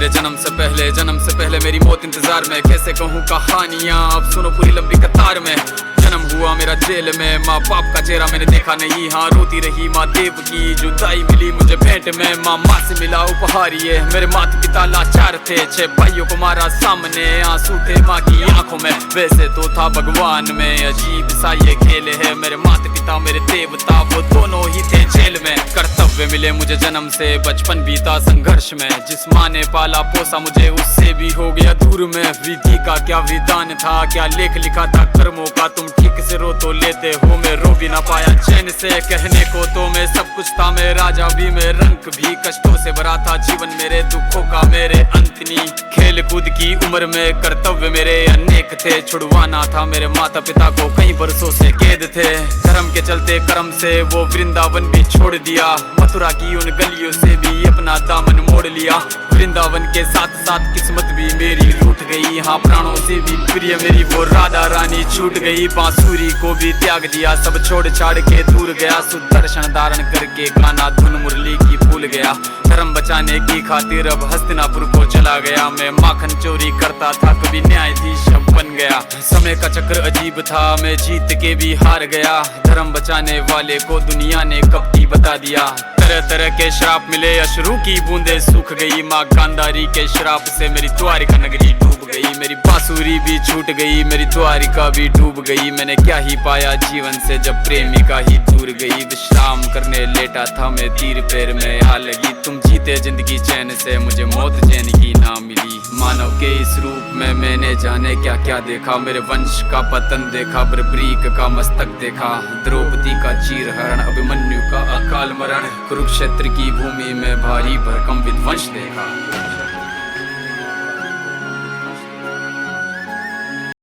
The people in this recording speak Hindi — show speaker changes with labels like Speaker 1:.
Speaker 1: मेरे जन्म से पहले मेरी मौत इंतजार में। कैसे कहूँ कहानियाँ, अब सुनो पूरी लंबी कतार में। जन्म हुआ मेरा जेल में, माँ बाप का चेहरा मैंने देखा नहीं। हाँ रोती रही माँ देव की, जुदाई मिली मुझे भेंट में। माँ से मिला उपहार ये, मेरे माता पिता लाचार थे। 6 भाइयों को मारा सामने, आंसू थे माँ की आंखों में। वैसे तो था भगवान में, अजीब सा ये खेल है। मेरे माता पिता मेरे देवता, वो दोनों ही थे जेल में। कर्तव्य मिले मुझे जन्म से, बचपन बीता संघर्ष में। जिस माँ ने पाला पोसा मुझे, उससे भी हो गया दूर में। विधि का क्या विधान था, क्या लेख लिखा था कर्मों का। तुम ठीक से रो तो लेते हो, मैं रो भी ना पाया चैन से। कहने को तो मैं सब कुछ था, मैं राजा भी, मैं रंग भी। कष्टों से भरा था जीवन मेरे, दुखों का मेरे अंत नहीं। खेल कूद की उम्र में कर्तव्य मेरे अनेक थे। छुड़वाना था मेरे माता पिता को, कई बरसों से कैद थे। धर्म के चलते कर्म से वो वृंदावन भी छोड़ दिया। मथुरा की उन गलियों से भी अपना दामन मोड़ लिया। वृंदावन के साथ साथ किस्मत भी मेरी रूठ गई। हाँ प्राणों से भी प्रिय मेरी वो राधा रानी छूट गई। बांसुरी को भी त्याग दिया, सब छोड़ छाड़ के दूर गया। सुदर्शन धारण करके गाना धुन मुरली की भूल गया। धर्म बचाने की खातिर अब हस्तिनापुर को चला गया। मैं माखन चोरी करता था, कभी न्यायाधीश बन गया। समय का चक्र अजीब था, मैं जीत के भी हार गया। धर्म बचाने वाले को दुनिया ने कपटी बता दिया। तरह तरह के श्राप मिले, अश्रु की बूंदे सूख गई। माँ गांधारी के श्राप से मेरी द्वारिका नगरी डूब गई। मेरी बांसुरी भी छूट गई, मेरी द्वारिका भी डूब गई। मैंने क्या ही पाया जीवन से, जब प्रेमिका ही दूर गई। विश्राम करने लेटा था मैं, तीर पैर में आ लगी। तुम जीते जिंदगी चैन से, मुझे मौत चैन की ना मिली। मानव के इस रूप में मैंने जाने क्या क्या देखा। मेरे वंश का पतन देखा, बर्बरीक का मस्तक देखा। द्रौपदी का चीरहरण, अभिमन्यु का अकाल मरण। कुरुक्षेत्र की भूमि में भारी भरकम विध्वंस देखा।